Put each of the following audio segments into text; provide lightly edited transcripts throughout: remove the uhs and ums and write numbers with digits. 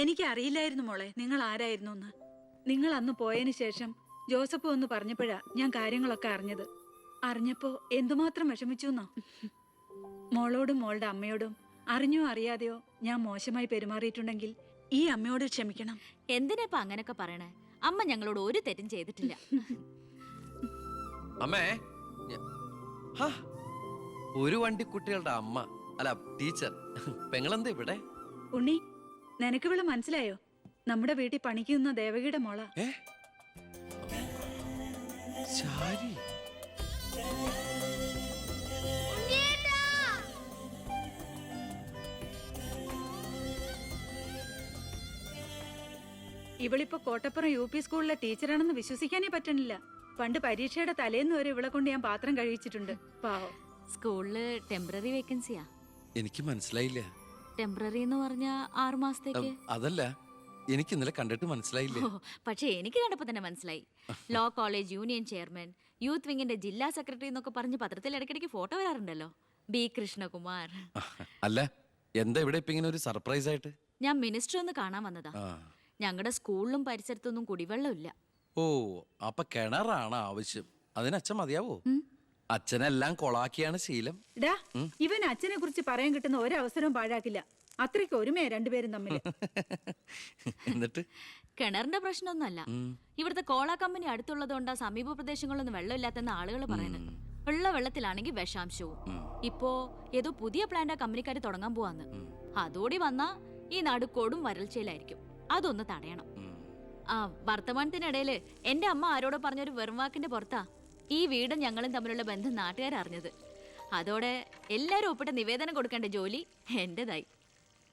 എനിക്ക് അറിയില്ലായിരുന്നു മോളെ നിങ്ങൾ ആരായിരുന്നു എന്ന്. നിങ്ങൾ അന്ന് പോയതിനു ശേഷം ജോസഫ് ഒന്ന് പറഞ്ഞപ്പോഴാ ഞാൻ കാര്യങ്ങളൊക്കെ അറിഞ്ഞത്. അറിഞ്ഞപ്പോ എന്തുമാത്രം വിഷമിച്ചു എന്നോ. മോളോടും മോളുടെ അമ്മയോടും അറിഞ്ഞോ അറിയാതെയോ ഞാൻ മോശമായി പെരുമാറിയിട്ടുണ്ടെങ്കിൽ ഈ അമ്മയോട് ക്ഷമിക്കണം. എന്തിനാ അങ്ങനൊക്കെ പറയണേ? അമ്മ ഞങ്ങളോട് ഒരു തെറ്റും ചെയ്തിട്ടില്ല. അമ്മേ, ഒരു വണ്ടിക്കുട്ടികളുടെ അമ്മ അല്ല ടീച്ചർ, പെങ്ങളെന്താ ഇവിടെ? ഉണ്ണി, നിനക്ക് ഇവിടെ മനസ്സിലായോ? നമ്മുടെ വീട്ടിൽ പണിക്കുന്ന ദേവകിയുടെ മോള. ശാരി, ഇവളിപ്പോ കോട്ടപ്പുറം യു പി സ്കൂളിലെ ടീച്ചറാണെന്ന് വിശ്വസിക്കാനേ പറ്റണില്ല. പണ്ട് പരീക്ഷയുടെ തലേന്ന് വരെ ഇവളെ കൊണ്ട് ഞാൻ പാത്രം കഴിച്ചിട്ടുണ്ട്. പാവം. സ്കൂളില് ടെമ്പററി വേക്കൻസിയാ. എനിക്ക് മനസ്സിലായില്ല. ടെമ്പററി എന്ന് പറഞ്ഞ 6 മാസത്തേക്ക്. അതല്ല, എനിക്ക് ഇന്നലെ കണ്ടിട്ട് മനസ്സിലായില്ല. പക്ഷെ എനിക്ക് കണ്ടപ്പോ തന്നെ മനസ്സിലായി. Law college union chairman, youth വിങ്ങിന്റെ ജില്ലാ സെക്രട്ടറി എന്നൊക്കെ പറഞ്ഞ് പത്രത്തിൽ ഇടയ്ക്കിടയ്ക്ക് ഫോട്ടോ വരാറുണ്ടല്ലോ. ബി കൃഷ്ണകുമാർ. അല്ല, എന്താ ഇവിടെ ഇപ്പൊ ഇങ്ങനെ ഒരു സർപ്രൈസ് ആയിട്ട്? ഞാൻ മിനിസ്റ്റർ ഒന്ന് കാണാൻ വന്നതാ. ഞങ്ങളുടെ സ്കൂളിലും പരിസരത്തൊന്നും കുടിവെള്ളമില്ല. ഓ, അപ്പൊ കിണറാണ് ആവശ്യം. അതിന് അച്ഛൻ മതിയാവോ? അച്ഛനെല്ലാം കൊളാക്കിയാണ് ശീലം. ഇവൻ അച്ഛനെ കുറിച്ച് പറയാൻ കിട്ടുന്ന ഒരവസരവും പാഴാക്കില്ല. അത്രയ്ക്ക് ഒരുമയാ രണ്ടുപേരും തമ്മിൽ. എന്നിട്ട് കിണറിന്റെ പ്രശ്നമൊന്നുമല്ല. ഇവിടുത്തെ കോള കമ്പനി അടുത്തുള്ളതുകൊണ്ടാ സമീപ പ്രദേശങ്ങളിലൊന്നും വെള്ളമില്ലാത്തെന്ന് ആളുകൾ പറയുന്നത്. ഉള്ള വെള്ളത്തിലാണെങ്കിൽ വിഷാംശവും. ഇപ്പോ ഏതോ പുതിയ പ്ലാന്റ് കമ്പനിക്കാർ തുടങ്ങാൻ പോവാന്ന്. അതോടി വന്നാ ഈ നാട് കൊടും വരൾച്ചയിലായിരിക്കും. അതൊന്ന് തടയണം. വർത്തമാനത്തിനിടയില് എന്റെ അമ്മ ആരോടോ പറഞ്ഞൊരു വെറും വാക്കിന്റെ പുറത്താ ഈ വീടും ഞങ്ങളും തമ്മിലുള്ള ബന്ധം നാട്ടുകാരറിഞ്ഞത്. അതോടെ എല്ലാരും ഒപ്പിട്ട നിവേദനം കൊടുക്കേണ്ട ജോലി എന്റേതായി.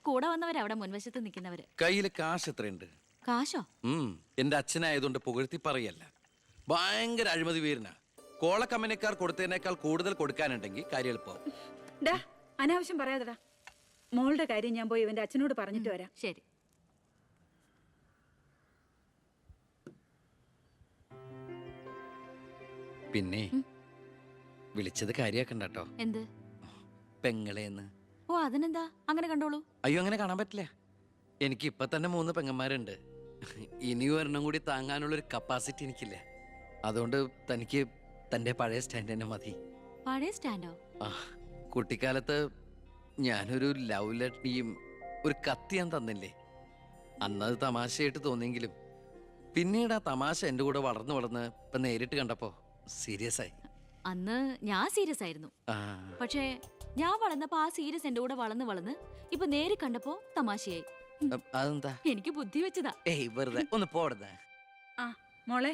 കൂടെ വന്നവരവിടെ മുൻവശത്ത് നിൽക്കുന്നവര്. കയ്യില് കാശ് എത്രയുണ്ട്? കാശോ? എന്റെ അച്ഛനായതുകൊണ്ട് പുകഴ്ത്തി പറയല്ല. ഭയങ്കര അഴിമതി വീരനാ. കോള കമ്പനിക്കാർ കൊടുത്തതിനേക്കാൾ കൂടുതൽ കൊടുക്കാനുണ്ടെങ്കിൽ കാര്യം എളുപ്പമാവും. അനാവശ്യം പറയാതെടാ. മോളുടെ കാര്യം ഞാൻ പോയി ഇവന്റെ അച്ഛനോട് പറഞ്ഞിട്ട് വരാം. ശരി. പിന്നെ വിളിച്ചത് കാര്യാക്കണ്ട കേട്ടോ. എന്ത്? പെങ്ങളേന്ന്. ഓ, അതിനെന്താ? അങ്ങനെ കണ്ടോളൂ. അയ്യോ, അങ്ങനെ കാണാൻ പറ്റില്ല. എനിക്ക് ഇപ്പൊ തന്നെ 3 പെങ്ങന്മാരുണ്ട്. ഇനി ഒരെണ്ണം കൂടി താങ്ങാനുള്ളൊരു കപ്പാസിറ്റി എനിക്കില്ല. അതുകൊണ്ട് തനിക്ക് തന്റെ പഴയ സ്റ്റാൻഡ് തന്നെ മതി. പഴയ സ്റ്റാൻഡോ? കുട്ടിക്കാലത്ത് ഞാനൊരു ലവ് ലെറ്ററിയും ഒരു കത്തി ഞാൻ തന്നില്ലേ. അന്നത് തമാശയായിട്ട് തോന്നിയെങ്കിലും പിന്നീട് ആ തമാശ എന്റെ കൂടെ വളർന്ന് വളർന്ന് ഇപ്പൊ നേരിട്ട് കണ്ടപ്പോ സീരിയസ് ആയി. അന്ന് ഞാൻ സീരിയസ് ആയിരുന്നു. പക്ഷേ ഞാൻ വളർന്നപ്പോ ആ സീരിയസ് എന്റെ കൂടെ വളർന്ന് വളർന്ന് ഇപ്പൊ നേരി കണ്ടപ്പോ തമാശയായി. അതെന്താ? എനിക്ക് ബുദ്ധി വെച്ചതാ. വെറുതെ ഒന്ന് പോടുന്നേ. മോളെ,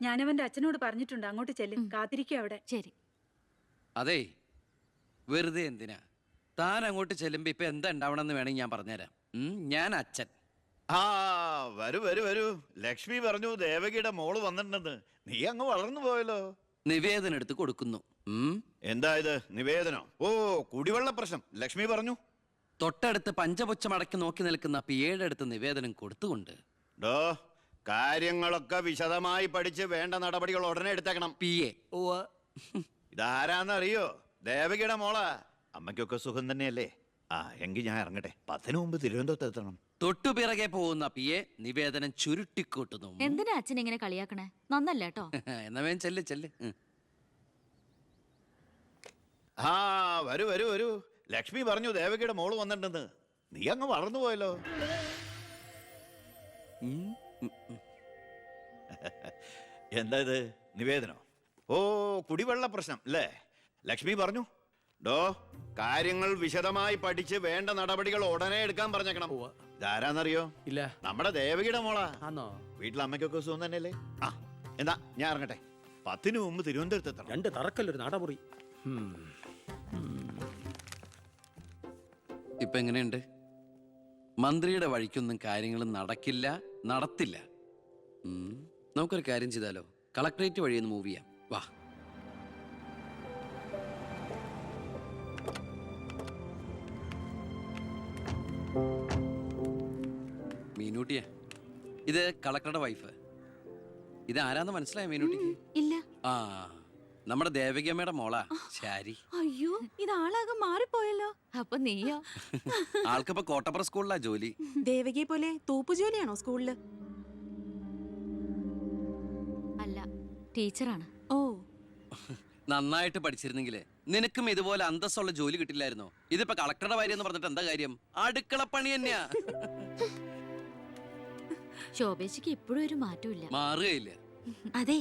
ഞാനവന്റെ അച്ഛനോട് പറഞ്ഞിട്ടുണ്ട്. അങ്ങോട്ട് ചെല്ലും. കാത്തിരിക്കുക അവിടെ. ശരി. അതെ, വെറുതെ എന്തിനാ? താൻ അങ്ങോട്ട് ചെല്ലുമ്പോ ഇപ്പൊ എന്താ ഉണ്ടാവണമെന്ന് വേണമെങ്കിൽ ഞാൻ പറഞ്ഞുതരാം. ഞാൻ അച്ഛൻ. വരൂ വരൂ വരൂ. ലക്ഷ്മി പറഞ്ഞു ദേവകിയുടെ മോള് വന്നിട്ടുണ്ടെന്ന്. നീ അങ്ങ് വളർന്നു പോയല്ലോ. നിവേദനം എടുത്ത് കൊടുക്കുന്നു. എന്താ ഇത് നിവേദനം? ഓ, കുടിവെള്ള പ്രശ്നം ലക്ഷ്മി പറഞ്ഞു. തൊട്ടടുത്ത് പഞ്ചപുച്ഛം അടക്കി നോക്കി നിൽക്കുന്ന പിയേടെ അടുത്ത് നിവേദനം കൊടുത്തുകൊണ്ട് കാര്യങ്ങളൊക്കെ വിശദമായി പഠിച്ച് വേണ്ട നടപടികൾ ഉടനെ എടുത്തേക്കണം. പിയെ. ഇതാരാന്നറിയോ? ദേവകിയുടെ മോളാ. അമ്മയ്ക്കൊക്കെ സുഖം തന്നെയല്ലേ? എങ്കിൽ ഞാൻ ഇറങ്ങട്ടെ. 10 മുമ്പ് തിരുവനന്തപുരത്ത് എത്തണം. തൊട്ടുപിറകെ പോകുന്ന പിയെ നിവേദനം ചുരുട്ടിക്കൂട്ടുന്നു. എന്തിനാ അച്ഛൻ ഇങ്ങനെ കളിയാക്കണേ? നന്നല്ല കേട്ടോ. എന്നാ വേഗം ചെല്ല് ചെല്ല്. വരൂ വരൂ വരൂ. ലക്ഷ്മി പറഞ്ഞു ദേവകിയുടെ മോള് വന്നിട്ടുണ്ടെന്ന്. നീ അങ്ങ് വളർന്നു പോയല്ലോ. എന്താ ഇത്? നിവേദനോ? ഓ, കുടിവെള്ള പ്രശ്നം അല്ലേ? ലക്ഷ്മി പറഞ്ഞു കാര്യങ്ങൾ വിശദമായി പഠിച്ച് വേണ്ട നടപടികൾ ഉടനെ എടുക്കാൻ പറഞ്ഞേക്കണം. ഇതാരാന്നറിയോ? ഇല്ല. നമ്മുടെ ദേവകിയുടെ മോളാ. വീട്ടിൽ അമ്മയ്ക്കൊക്കെ സുഖം തന്നെയല്ലേ? എന്താ ഞാൻ ഇറങ്ങട്ടെ. 10 മുമ്പ് തിരുവനന്തപുരത്ത് എത്തണം. 2 തറക്കല്ലൊരു നാടമുറി. ഇപ്പൊ എങ്ങനെയുണ്ട്? മന്ത്രിയുടെ വഴിക്കൊന്നും കാര്യങ്ങൾ നടക്കില്ല, നടത്തില്ല. നമുക്കൊരു കാര്യം ചെയ്താലോ? കളക്ടറേറ്റ് വഴി ഒന്ന് മൂവ് ചെയ്യാം. വാ. മീനൂട്ടിയെ, ഇത് കളക്ടറുടെ വൈഫ്. ഇത് ആരാന്ന് മനസ്സിലായോ മീനൂട്ടിക്ക്? ഇല്ല. നമ്മുടെ ദേവകിയമ്മയുടെ മോളാ ശാരി. അയ്യോ ഇത് ആളാകെ മാറിപ്പോയല്ലോ. അപ്പൊ നീയോ? ആൾക്കിപ്പോ കോട്ടപ്പുറ സ്കൂളിലാ ജോലി. ദേവകിയെ പോലെ തൂപ്പുജോലിയാണോ സ്കൂളില്? അല്ല, ടീച്ചറാണ്. ഓ നന്നായിട്ട് പഠിച്ചിരുന്നെങ്കില് നിനക്കും ഇതുപോലെ അന്തസ്സുള്ള ജോലി കിട്ടില്ലായിരുന്നോ? ഇതിപ്പോ കളക്ടറുടെ ഭാര്യ എന്ന് പറഞ്ഞിട്ട് എന്താ കാര്യം? അടുക്കളപ്പണി തന്നെയാ. ശോഭേച്ചിക്ക് ഇപ്പോഴും ഒരു മാറ്റമില്ല. മാറുകയില്ല. അതെ,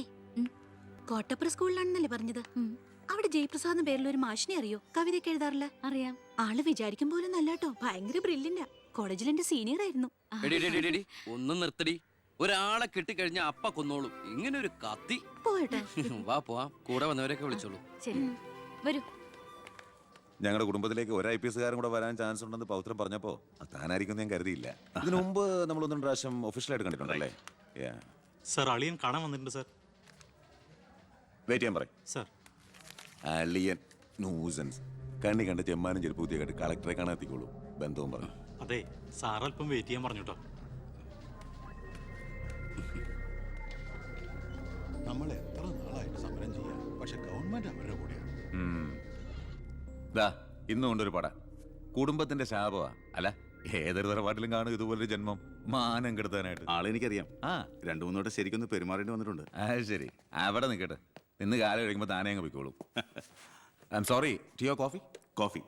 കോട്ടപ്പുറ സ്കൂളിലാണെന്നല്ലേ പറഞ്ഞത്? അവിടെ ജയപ്രസാദ് പേരിൽ ഒരു മാഷിനെ അറിയോ? കവിതയൊക്കെ എഴുതാറില്ല. അറിയാം. ആള് വിചാരിക്കും പോലും നല്ലാട്ടോ, ഭയങ്കര ബ്രില്യന്റാ. കോളേജിൽ എന്റെ സീനിയർ ആയിരുന്നു. എടി, എടി, എടി, എടി, ഒന്നും നിർത്തടി. ഒരാളെ കിട്ടിക്കഴിഞ്ഞാ അപ്പ കൊന്നോളും. ഇങ്ങനെ ഒരു കത്തി. പോയട്ടെ. വാ പോവാം, കൂടെ വന്നവരൊക്കെ വിളിച്ചോളൂ. ശരി, വരൂ. ഞങ്ങളുടെ കുടുംബത്തിലേക്ക് ഒരു IPS കാരൻ കൂടെ വരാൻ ചാൻസ് ഉണ്ടെന്ന് പൗത്രം പറഞ്ഞപ്പോ അത് താനായിരിക്കും ഞാൻ കരുതിയില്ല. ഇതിനു മുമ്പ് നമ്മൾ ഒന്നും പ്രാവശ്യം ഒഫീഷ്യലായിട്ട് കണ്ടിട്ടുണ്ടല്ലേ? സർ അളിയൻ കാണാൻ വന്നിട്ടുണ്ട് സർ. വെയിറ്റ് ചെയ്യാൻ പറയും. സർ അളിയൻ ന്യൂസൻസ്. കണ്ണി കണ്ട ചെമ്മാനും ചെരുപ്പ് പുതിയ കണ്ട് കളക്ടറെ കാണാൻ എത്തിക്കോളൂ. ബന്ധവും പറഞ്ഞു. അതെ, സാർ അല്പം വെയിറ്റ് ചെയ്യാൻ പറഞ്ഞു കേട്ടോ. നമ്മൾ എത്ര നാളായിട്ട് സമരം ചെയ്യാം, പക്ഷെ ഗവൺമെന്റ് അവരുടെ കൂടെയാണ്. ദാ ഇന്നും കൊണ്ടൊരു പട. കുടുംബത്തിന്റെ ശാപമാ. അല്ല, ഏതൊരു തറവാട്ടിലും കാണും ഇതുപോലൊരു ജന്മം. മാനം കെടുത്താനായിട്ട്. ആളെനിക്കറിയാം. ആ, രണ്ടു മൂന്നോട്ട് ശരിക്കൊന്ന് പെരുമാറേണ്ടി വന്നിട്ടുണ്ട്. അത് ശരി. അവിടെ നിൽക്കട്ടെ. നിന്ന് കാലം കഴിക്കുമ്പോൾ താനേ അങ്ങ് പോയിക്കോളും. I'm sorry. ടീയോ കോഫി? കോഫി.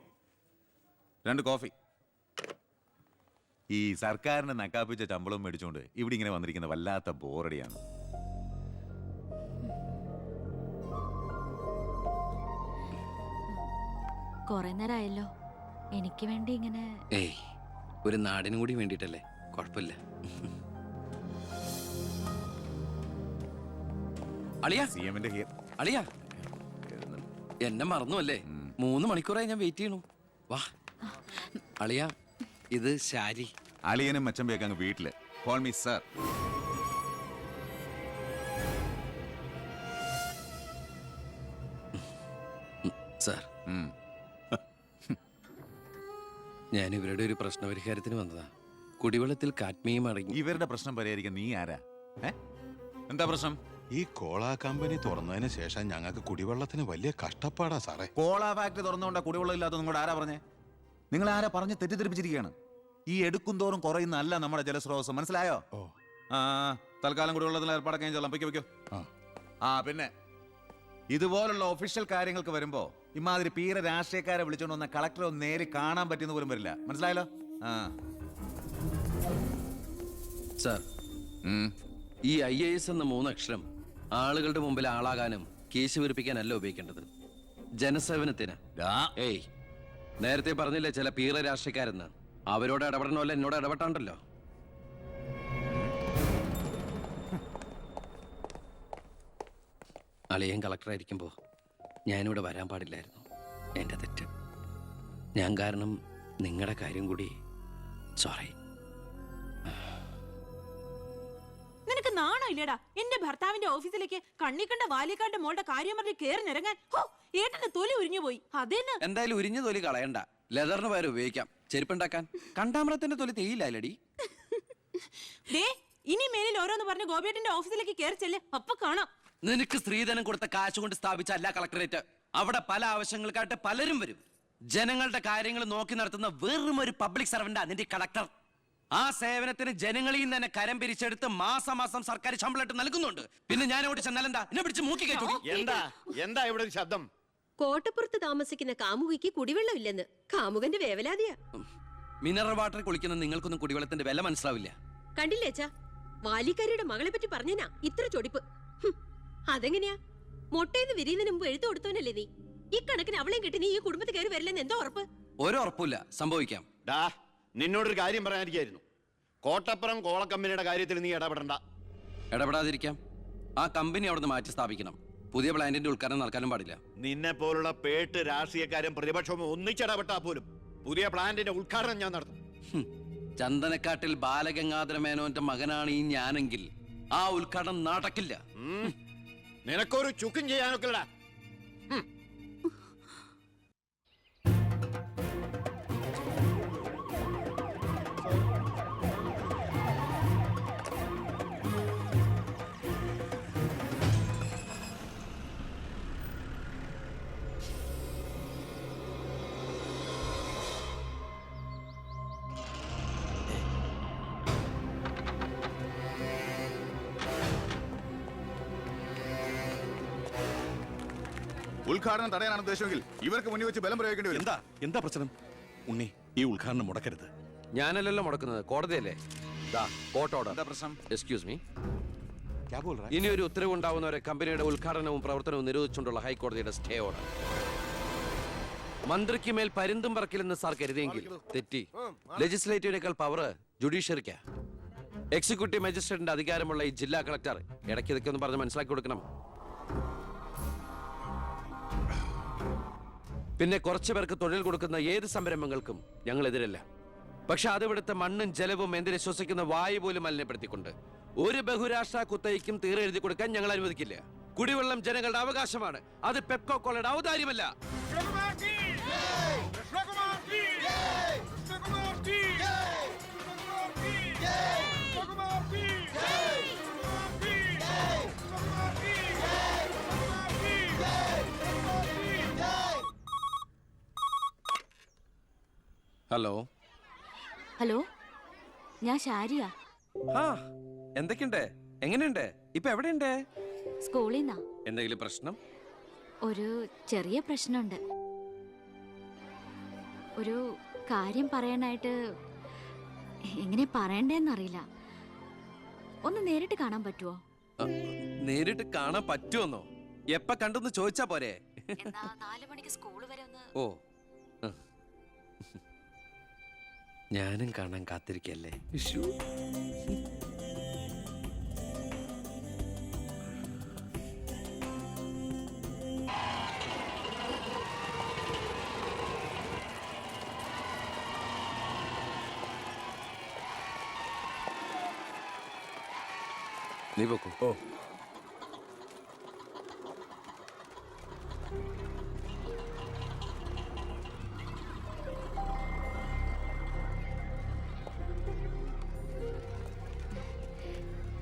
2 കോഫി. ഈ സർക്കാരിന്റെ നക്കാപ്പിച്ച ശമ്പളം മേടിച്ചുകൊണ്ട് ഇവിടെ ഇങ്ങനെ വന്നിരിക്കുന്ന വല്ലാത്ത ബോറടിയാണ്. കൊറേ നേരമായല്ലോ. എനിക്ക് വേണ്ടി ഇങ്ങനെ. ഏയ്, ഒരു നാടിനും കൂടി വേണ്ടിട്ടല്ലേ, കുഴപ്പമില്ല. അളിയാ, CM-ന്റെ ഹിയർ. അളിയാ, എന്നെ മറന്നു അല്ലേ? 3 മണിക്കൂറായി ഞാൻ വെയിറ്റ് ചെയ്യണു. വാ അളിയാ, ഇത് ശാരി. അളിയനും മച്ചമ്പയൊക്കെ അങ്ങ് വീട്ടില്. Call me sir. സാർ, ഞാൻ ഇവരുടെ ഒരു പ്രശ്നപരിഹാരത്തിന് വന്നതാ. കുടിവെള്ളത്തിൽ കാഡ്മിയം അടങ്ങി. ഇവരുടെ പ്രശ്നം പരിഹരിക്കാൻ നീ ആരാ? എന്താ പ്രശ്നം? ഈ കോള കമ്പനി തുറന്നതിന് ശേഷം ഞങ്ങൾക്ക് കുടിവെള്ളത്തിന് വലിയ കഷ്ടപ്പാടാ സാറേ. കോള ഫാക്ടറി തുറന്നുകൊണ്ടാ കുടിവെള്ളം ഇല്ലാത്ത നിങ്ങളോട് ആരാ പറഞ്ഞേ? നിങ്ങൾ ആരാ പറഞ്ഞ് തെറ്റിദ്ധരിപ്പിച്ചിരിക്കുകയാണ്? ഈ എടുക്കും തോറും കുറയുന്നല്ല നമ്മുടെ ജലസ്രോതസ്. മനസ്സിലായോ? ഓ, ആ, തൽക്കാലം കുടിവെള്ളത്തിൽ ഏർപ്പാടൊക്കെ ചെയ്തോളാം. വെക്കോ. ആ. പിന്നെ ഇതുപോലുള്ള ഒഫീഷ്യൽ കാര്യങ്ങൾക്ക് വരുമ്പോ ഇമാതിരി പീര രാഷ്ട്രീയക്കാരെ വിളിച്ചോണ്ട് വന്ന കളക്ടറെ ഒന്ന് നേരി കാണാൻ പറ്റിയെന്ന് പോലും വരില്ല. മനസ്സിലായല്ലോ? സാർ, ഈ IAS എന്ന 3 അക്ഷരം ആളുകളുടെ മുമ്പിൽ ആളാകാനും കേസ് വീർപ്പിക്കാനല്ല ഉപയോഗിക്കേണ്ടത്, ജനസേവനത്തിന്. ഏയ്, നേരത്തെ പറഞ്ഞില്ലേ ചില പീറ രാഷ്ട്രീയക്കാരെന്ന്? അവരോട് ഇടപെടണമല്ലോ, എന്നോട് ഇടപെട്ടാണ്ടല്ലോ. അളിയൻ കളക്ടറായിരിക്കുമ്പോ ഞാനിവിടെ വരാൻ പാടില്ലായിരുന്നു. എന്റെ തെറ്റ്. ഞാൻ കാരണം നിങ്ങളുടെ കാര്യം കൂടി. സോറി. നിനക്ക് നാണോ ഇല്ലടാ? എന്റെ ഭർത്താവിന്റെ ഓഫീസിലേക്ക് കണ്ണിക്കണ്ട വാലിക്കാരുടെ മോളുടെ കാര്യം പറഞ്ഞ് കേറി നിറങ്ങാൻ. ഏട്ടന് തൊലി ഉരിഞ്ഞു പോയി. അതേന്ന്. എന്തായാലും ഉരിഞ്ഞ തൊലി കളയണ്ട, ലെതറിന് പകരം ഉപയോഗിക്കാം. ചെരുപ്പുണ്ടാക്കാൻ കണ്ടാമറത്തിന്റെ തൊലി തേയില്ലടി. ഇനി മേലിൽ ഓരോന്ന് പറഞ്ഞ് ഗോപിയേട്ടന്റെ ഓഫീസിലേക്ക് കേറി ചെല്ല്, അപ്പൊ കാണാം. നിനക്ക് സ്ത്രീധനം കൊടുത്ത കാശ് കൊണ്ട് സ്ഥാപിച്ച അല്ല കളക്ടറേറ്റ്. അവിടെ പല ആവശ്യങ്ങൾക്കായിട്ട് പലരും വരും. ജനങ്ങളുടെ കാര്യങ്ങൾ നോക്കി നടത്തുന്ന വെറും ഒരു പബ്ലിക് സർവന്റാ നിന്റെ കളക്ടർ. ആ സേവനത്തിന് ജനങ്ങളിൽ നിന്ന് തന്നെ കരം പിരിച്ചെടുത്ത് മാസം സർക്കാർ ശമ്പളം ഇട്ട് നൽകുന്നുണ്ട്. പിന്നെ ഞാൻ അവിടെ ചെന്നാലെന്താ? എന്നെ പിടിച്ച് മൂക്കി കയറ്റൂടി. എന്താ ഇവിടെ ഒരു ശബ്ദം? കോട്ടപ്പുറത്ത് താമസിക്കുന്ന കാമുകിക്ക് കുടിവെള്ളമില്ലെന്ന് കാമുകന്റെ വേവലാതിയാ. മിനറൽ വാട്ടർ കുളിക്കുന്ന നിങ്ങൾക്കൊന്നും കുടിവെള്ളത്തിന്റെ വില മനസ്സിലാവില്ല. കണ്ടില്ലേച്ചാ, വാലിക്കാരിയുടെ മകളെ പറ്റി പറഞ്ഞനാ ഇത്ര ചൊടിപ്പ്. അതെങ്ങനെയാ? മൊട്ടേന്ന് വിരിയുന്നതിന് മുമ്പ് എഴുത്തു കൊടുത്തവനല്ലേ നീ? ഈ കണക്കിന് അവളെയും കിട്ടി നീ ഈ കുടുംബത്തിൽ കയറി വരില്ലെന്ന് എന്തോ ഉറപ്പ്? ഒരു ഉറപ്പില്ല, സംഭവിക്കാം. നിന്നോടൊരു കാര്യം പറയാനിരിക്കായിരുന്നു. കോട്ടപ്പുറം കോള കമ്പനിയുടെ കാര്യത്തിൽ നീ ഇടപെടണ്ട. ഇടപെടാതിരിക്കാം. ആ കമ്പനി അവിടെ നിന്ന് മാറ്റി സ്ഥാപിക്കണം. പുതിയ പ്ലാന്റിന്റെ ഉദ്ഘാടനം നടക്കാനും പാടില്ല. നിന്നെ പോലുള്ള പേട്ട് രാഷ്ട്രീയക്കാരും പ്രതിപക്ഷവും ഒന്നിച്ചിടപെട്ടാ പോലും പുതിയ പ്ലാന്റിന്റെ ഉദ്ഘാടനം ഞാൻ നടത്തും. ചന്ദനക്കാട്ടിൽ ബാലഗംഗാധര മേനോന്റെ മകനാണ് ഈ ഞാനെങ്കിൽ ആ ഉദ്ഘാടനം നടക്കില്ല. നിനക്കൊരു ചുക്കും ചെയ്യാനൊക്കെ. ഉദ്ഘാടനം തടയാനാണ് ഉദ്ദേശമെങ്കിൽ ഇവർക്ക് മുന്നിൽ വെച്ച് ബലം പ്രയോഗിക്കേണ്ടി വരും. എന്താ പ്രശ്നം? ഉണ്ണി, ഈ ഉദ്ഘാടനം മുടക്കരുത്. ഞാനല്ലല്ലോ മുടക്കുന്നത്, കോടതിയല്ലേ. Court order. എന്താ പ്രശ്നം? Excuse me. ക്യാ ബോൾ രഹാ? ഇനി ഒരു ഉത്തരവുണ്ടാവുന്നവരെ കമ്പനിയുടെ ഉദ്ഘാടനവും പ്രവർത്തനവും നിരോധിച്ചുകൊണ്ടുള്ള ഹൈക്കോടതിയുടെ സ്റ്റേ ഓർഡർ. മന്ത്രിക്ക് മേൽ പരുന്തും പറക്കില്ലെന്ന് സാർ കരുതിയെങ്കിൽ തെറ്റി. ലെജിസ്ലേറ്റീവിനേക്കാൾ പവർ ജുഡീഷ്യറിക്കാ. എക്സിക്യൂട്ടീവ് മജിസ്ട്രേറ്റിന്റെ അധികാരമുള്ള ഈ ജില്ലാ കളക്ടർ ഇടയ്ക്ക് ഇതൊക്കെ ഒന്ന് പറഞ്ഞ് മനസ്സിലാക്കി കൊടുക്കണം. പിന്നെ കുറച്ചു പേർക്ക് തൊഴിൽ കൊടുക്കുന്ന ഏത് സംരംഭങ്ങൾക്കും ഞങ്ങൾ എതിരല്ല. പക്ഷെ അതിവിടുത്തെ മണ്ണും ജലവും എന്തിനെ ശ്വസിക്കുന്ന വായു പോലും മലിനപ്പെടുത്തിക്കൊണ്ട് ഒരു ബഹുരാഷ്ട്ര കുത്തയ്ക്കും തീരെഴുതി കൊടുക്കാൻ ഞങ്ങൾ അനുവദിക്കില്ല. കുടിവെള്ളം ജനങ്ങളുടെ അവകാശമാണ്, അത് പെപ്കോ കോളയുടെ ഔദാര്യമല്ല. ഹലോ. ഹലോ, ഞാൻ ഷാരിയ. എന്തൊക്കെയുണ്ട്? എങ്ങനെയുണ്ട്? ഇപ്പൊ എവിടെയുണ്ട്? സ്കൂളിൽ നിന്നാ. എന്തെങ്കിലും പ്രശ്നം? ഒരു ചെറിയ പ്രശ്നമുണ്ട്. ഒരു കാര്യം പറയാനായിട്ട് എങ്ങനെ പറയണ്ടേന്നറിയില്ല. ഒന്ന് നേരിട്ട് കാണാൻ പറ്റുമോ? നേരിട്ട് കാണാൻ പറ്റുമെന്നോ? എപ്പ കണ്ടെന്ന് ചോദിച്ചാ പോരെ? എന്നാ 4 മണിക്ക് സ്കൂൾ വരെ ഒന്ന്. ഓ, ഞാനും കാണാൻ കാത്തിരിക്കല്ലേ. നീ പോക്കോ. ഓ,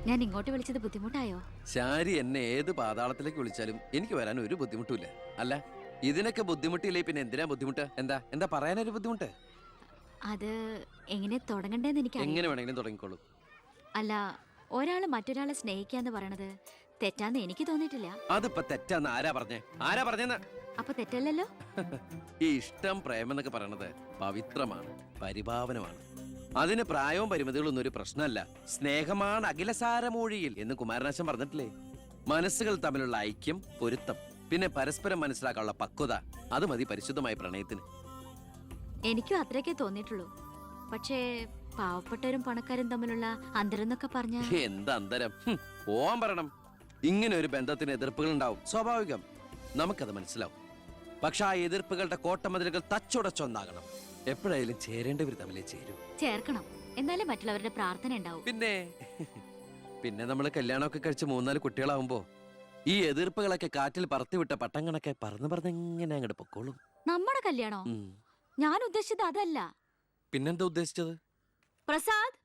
ഞാൻ ഇങ്ങോട്ട് വിളിച്ചത് ബുദ്ധിമുട്ടായോ? ശാരി എന്നെ ഏത് പാതാളത്തിലേക്ക് വിളിച്ചാലും എനിക്ക് വരാൻ ഒരു ബുദ്ധിമുട്ടുമില്ല. അല്ല, ഇതിനൊക്കെ ബുദ്ധിമുട്ടില്ലേ പിന്നെ എന്തിനാ ബുദ്ധിമുട്ട്? എന്താ പറയാനൊരു ബുദ്ധിമുട്ട്? അത് എങ്ങനെ തുടങ്ങണ്ടേന്ന് എനിക്ക് എങ്ങനെ വേണമെങ്കിലും തുടങ്ങിക്കോളൂ. അല്ല, ഒരാള് മറ്റൊരാളെ സ്നേഹിക്കാന്ന് പറയണത് തെറ്റാന്ന് എനിക്ക് തോന്നിയിട്ടില്ല. അതിപ്പോ തെറ്റാന്ന് ആരാ പറഞ്ഞെന്ന്? അപ്പൊ തെറ്റല്ലല്ലോ. ഈ ഇഷ്ടം, പ്രേമം എന്നൊക്കെ പറയണത് പവിത്രമാണ്, പരിഭാവനമാണ്. അതിന് പ്രായവും പരിമിതികളൊന്നും ഒരു പ്രശ്നമല്ല. സ്നേഹമാണ് അഖിലസാരമൂഴിയിൽ എന്ന് കുമാരനാശൻ പറഞ്ഞിട്ടില്ലേ? മനസ്സുകൾ തമ്മിലുള്ള ഐക്യം, പൊരുത്തം, പിന്നെ പരസ്പരം മനസ്സിലാക്കാനുള്ള പക്വത, അത് മതി പരിശുദ്ധമായ പ്രണയത്തിന്. എനിക്കും അത്രയൊക്കെ തോന്നിയിട്ടുള്ളൂ. പക്ഷേ പാവപ്പെട്ടവരും പണക്കാരും തമ്മിലുള്ള അന്തരം എന്നൊക്കെ പറഞ്ഞ എന്താ അന്തരം? പോവാൻ പറയണം. ഇങ്ങനെ ഒരു ബന്ധത്തിന് എതിർപ്പുകൾ ഉണ്ടാവും, സ്വാഭാവികം, നമുക്കത് മനസ്സിലാവും. പക്ഷെ ആ എതിർപ്പുകളുടെ കോട്ടമതിലുകൾ തച്ചുടച്ചൊന്നാകണം. എപ്പോഴായാലും ചേരേണ്ടവർ തമ്മിലേ ചേരൂ. ചേർക്കണം, എന്നാലേ മറ്റുള്ളവരുടെ പ്രാർത്ഥന ഉണ്ടാവും. പിന്നെ നമ്മൾ കല്യാണമൊക്കെ കഴിച്ച് 3-4 കുട്ടികളാവുമ്പോ ഈ എതിർപ്പുകളൊക്കെ കാറ്റിൽ പറത്തിവിട്ട പട്ടം കണക്കെ പറന്ന് അങ്ങോട്ട് പൊക്കോളും. നമ്മുടെ കല്യാണോ? ഞാൻ ഉദ്ദേശിച്ചത് അതല്ല. പിന്നെന്താ ഉദ്ദേശിച്ചത്? പ്രസാദ്,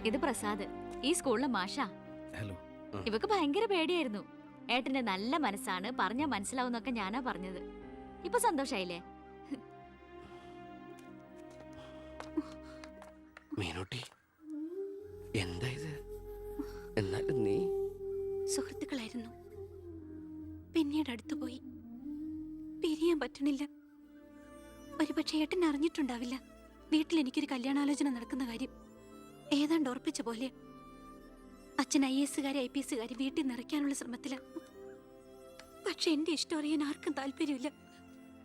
ഇത് പ്രസാദ്, ഈ സ്കൂളിലെ മാഷാ. ഹലോ. ഇവക്ക് ഭയങ്കര പേടിയായിരുന്നു. ഏട്ടന്റെ നല്ല മനസ്സാണ്, പറഞ്ഞാ മനസ്സിലാവുന്നൊക്കെ ഞാനാ പറഞ്ഞത്. ഇപ്പൊ സന്തോഷായില്ലേ? മീനൂട്ടി, എന്താ ഇത്? എന്നാലും നീ സുഹൃത്തുക്കളായിരുന്നു, പിന്നീട് അടുത്തുപോയി. പിരിയാൻ പറ്റണില്ല. ഒരുപക്ഷെ ഏട്ടൻ അറിഞ്ഞിട്ടുണ്ടാവില്ല വീട്ടിൽ എനിക്കൊരു കല്യാണാലോചന നടക്കുന്ന കാര്യം. ഏതാണ്ട് ഉറപ്പിച്ച പോലെ അച്ഛൻ IAS IPS വീട്ടിൽ നിറയ്ക്കാനുള്ള ശ്രമത്തില്. പക്ഷെ എന്റെ ഇഷ്ടം അറിയാൻ ആർക്കും താല്പര്യമില്ല.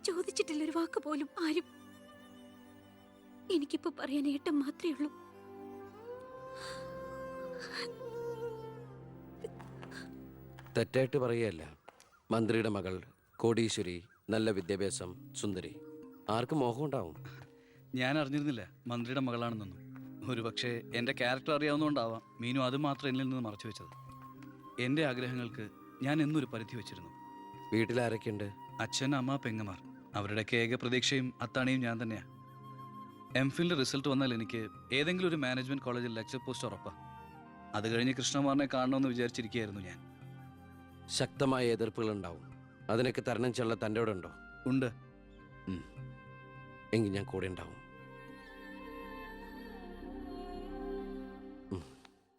ചോദിച്ചിട്ടില്ല ഒരു വാക്ക് പോലും ആരും. എനിക്കിപ്പോ പറയാൻ ഏട്ടൻ മാത്രമേ ഉള്ളൂ. തെറ്റായിട്ട് പറയല്ല. മന്ത്രിയുടെ മകൾ, കോടീശ്വരി, നല്ല വിദ്യാഭ്യാസം, സുന്ദരി, ആർക്കും മോഹം ഉണ്ടാവും. ഞാൻ അറിഞ്ഞിരുന്നില്ല മന്ത്രിയുടെ മകളാണെന്നൊന്നും. ഒരുപക്ഷെ എൻ്റെ ക്യാരക്ടർ അറിയാവുന്നതുകൊണ്ടാവാം മീനു അത് മാത്രം എന്നിൽ നിന്ന് മറച്ചു വെച്ചത്. എൻ്റെ ആഗ്രഹങ്ങൾക്ക് ഞാൻ എന്നൊരു പരിധി വെച്ചിരുന്നു. വീട്ടിൽ ആരൊക്കെയുണ്ട്? അച്ഛൻ, അമ്മ, പെങ്ങമാർ. അവരുടെയൊക്കെ ഏക പ്രതീക്ഷയും അത്താണിയും ഞാൻ തന്നെയാണ്. എംഫിലിൻ്റെ റിസൾട്ട് വന്നാൽ എനിക്ക് ഏതെങ്കിലും ഒരു മാനേജ്മെൻറ്റ് കോളേജിൽ ലെക്ചർ പോസ്റ്റ് ഉറപ്പാണ്. അത് കഴിഞ്ഞ് കൃഷ്ണകുമാറിനെ കാണണമെന്ന് വിചാരിച്ചിരിക്കുകയായിരുന്നു ഞാൻ. ശക്തമായ എതിർപ്പുകൾ ഉണ്ടാവും. അതിനൊക്കെ തരണം ചെയ്യാനുള്ള തൻ്റെ അവിടെ ഉണ്ടോ? ഉണ്ട്. എങ്കിൽ ഞാൻ കൂടെ ഉണ്ടാവും.